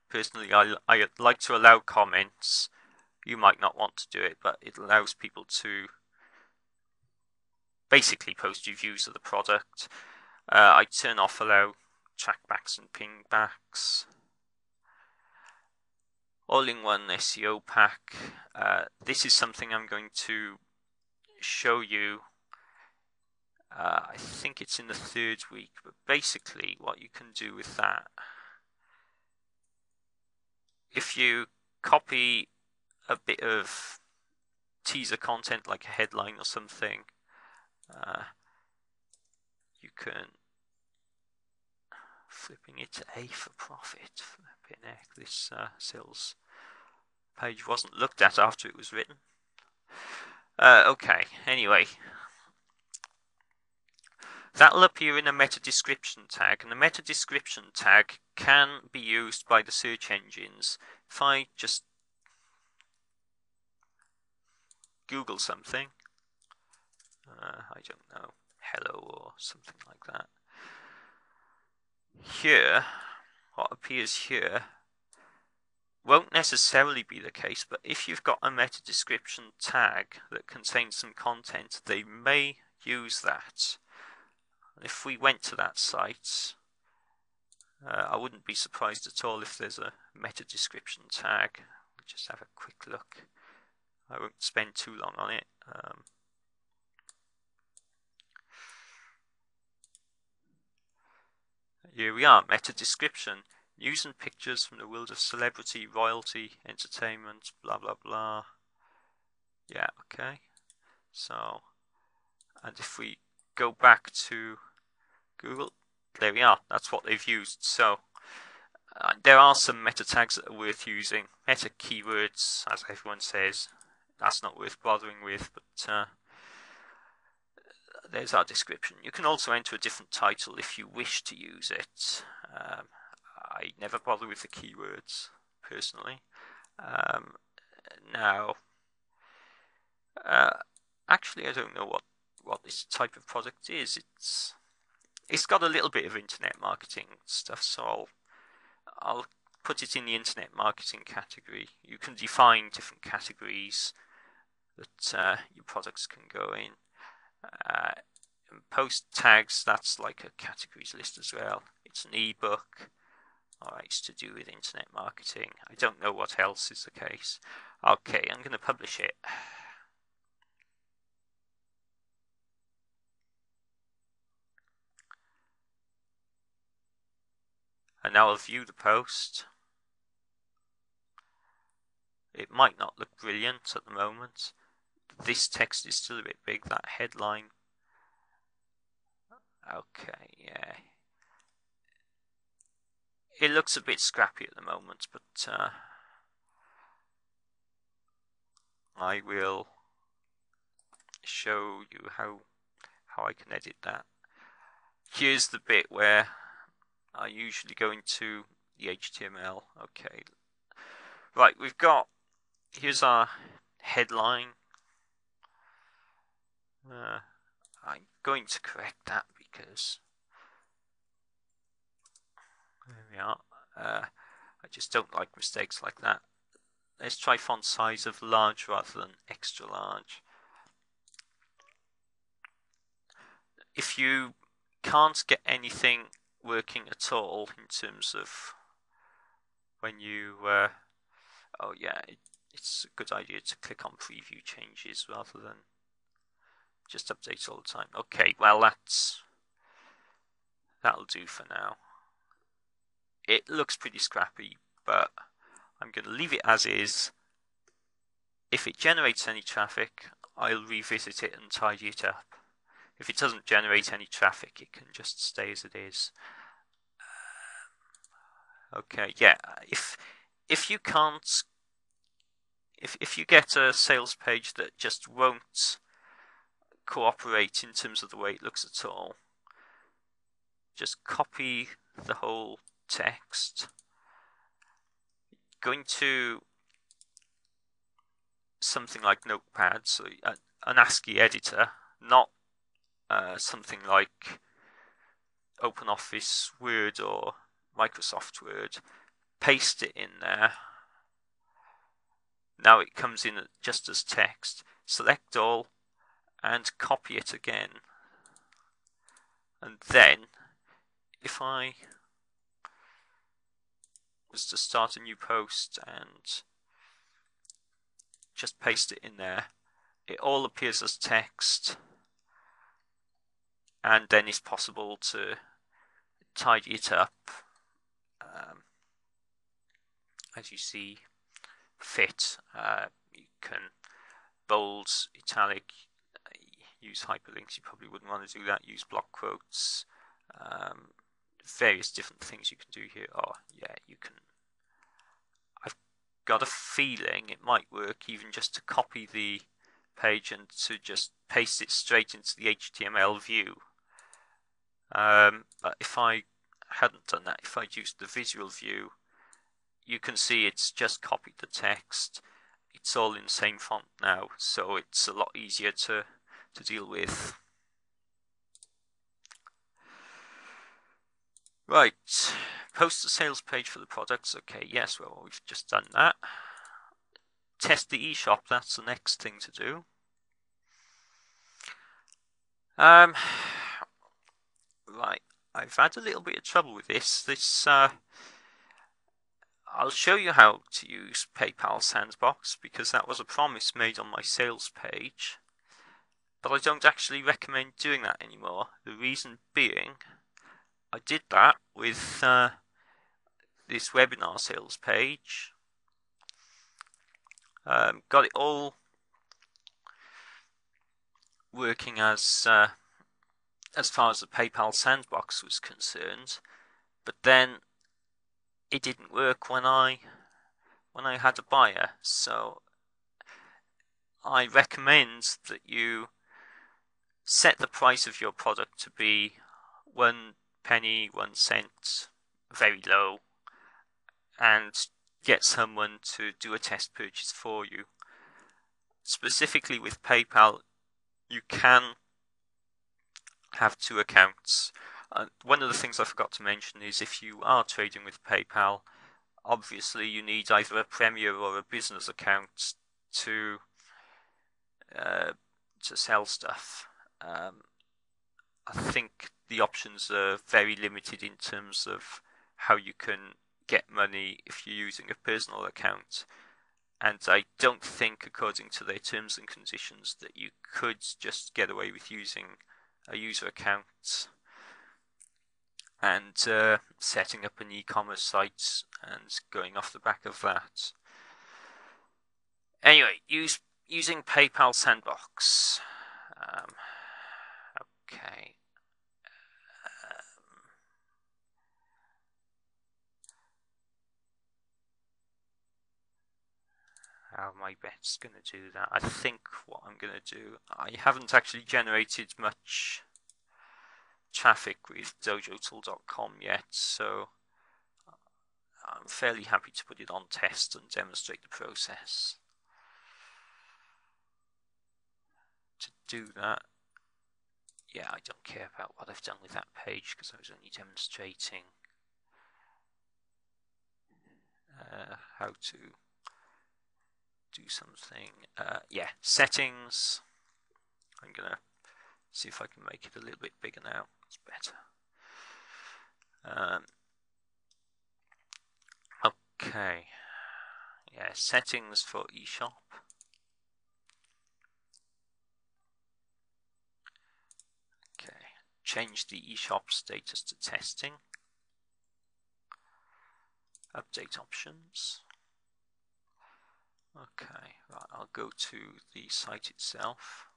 Personally, I like to allow comments. You might not want to do it, but it allows people to basically post reviews of the product. I turn off allow trackbacks and pingbacks. All-in-one SEO pack. This is something I'm going to show you. I think it's in the 3rd week, but basically what you can do with that, if you copy a bit of teaser content like a headline or something, you can flipping it to A for profit. Flipping heck, this sales page wasn't looked at after it was written. Okay, anyway, that'll appear in a meta description tag, and the meta description tag can be used by the search engines. If I just Google something, I don't know, hello or something like that. Here, what appears here won't necessarily be the case, but if you've got a meta description tag that contains some content, they may use that. If we went to that site, I wouldn't be surprised at all if there's a meta description tag. We'll just have a quick look. I won't spend too long on it. Here we are, meta description. News and pictures from the world of celebrity, royalty, entertainment, blah blah blah. Yeah, okay. So, and if we go back to Google, there we are. That's what they've used. So, there are some meta tags that are worth using. Meta keywords, as everyone says, that's not worth bothering with, but there's our description. You can also enter a different title if you wish to use it. I never bother with the keywords, personally. Now, actually, I don't know what this type of product is. It's got a little bit of internet marketing stuff, so I'll put it in the internet marketing category. You can define different categories that your products can go in. Post tags, that's like a categories list as well. It's an ebook. Alright, it's to do with internet marketing. I don't know what else is the case. Okay, I'm going to publish it. And now I'll view the post. It might not look brilliant at the moment. This text is still a bit big, that headline. Okay, yeah. It looks a bit scrappy at the moment, but I will show you how I can edit that. Here's the bit where I usually go into the HTML. Okay, right, here's our headline. I'm going to correct that because there we are. I just don't like mistakes like that. Let's try font size of large rather than extra large. If you can't get anything working at all in terms of when you oh yeah, it's a good idea to click on preview changes rather than just update all the time. Okay, well that'll do for now. It looks pretty scrappy, but I'm going to leave it as is. If it generates any traffic, I'll revisit it and tidy it up. If it doesn't generate any traffic, it can just stay as it is. Okay, yeah. If you can't, if you get a sales page that just won't cooperate in terms of the way it looks at all, just copy the whole text. Going to something like Notepad, so an ASCII editor, not something like OpenOffice Word or Microsoft Word. paste it in there. Now it comes in just as text. Select all and copy it again. And then if I was to start a new post and just paste it in there, it all appears as text, and then it's possible to tidy it up as you see fit. You can bold, italic, use hyperlinks. You probably wouldn't want to do that. Use block quotes. Various different things you can do here. Oh yeah, you can. I've got a feeling it might work even just to copy the page and to just paste it straight into the HTML view. But if I hadn't done that, if I'd used the visual view, you can see it's just copied the text. It's all in the same font now, so it's a lot easier to deal with. Right, post the sales page for the products. Okay, yes, well, we've just done that. Test the eShop, that's the next thing to do. Right, I've had a little bit of trouble with this. I'll show you how to use PayPal Sandbox because that was a promise made on my sales page, but I don't actually recommend doing that anymore. The reason being, I did that with this webinar sales page, got it all working as far as the PayPal Sandbox was concerned, but then it didn't work when I had a buyer. So I recommend that you set the price of your product to be 1 penny, 1 cent, very low, and get someone to do a test purchase for you. Specifically with PayPal, you can have 2 accounts. One of the things I forgot to mention is if you are trading with PayPal, obviously you need either a Premier or a business account to sell stuff. I think the options are very limited in terms of how you can get money if you're using a personal account, and I don't think, according to their terms and conditions, that you could just get away with using a user account and setting up an e-commerce site and going off the back of that. Anyway, using PayPal Sandbox. Okay. How am I best going to do that? I think what I'm going to do, I haven't actually generated much traffic with dojotool.com yet, so I'm fairly happy to put it on test and demonstrate the process. To do that, yeah, I don't care about what I've done with that page because I was only demonstrating how to do something. Yeah, settings. I'm going to see if I can make it a little bit bigger now. It's better. Okay. Yeah, settings for eShop. Okay. Change the eShop status to testing. Update options. Okay, right, I'll go to the site itself.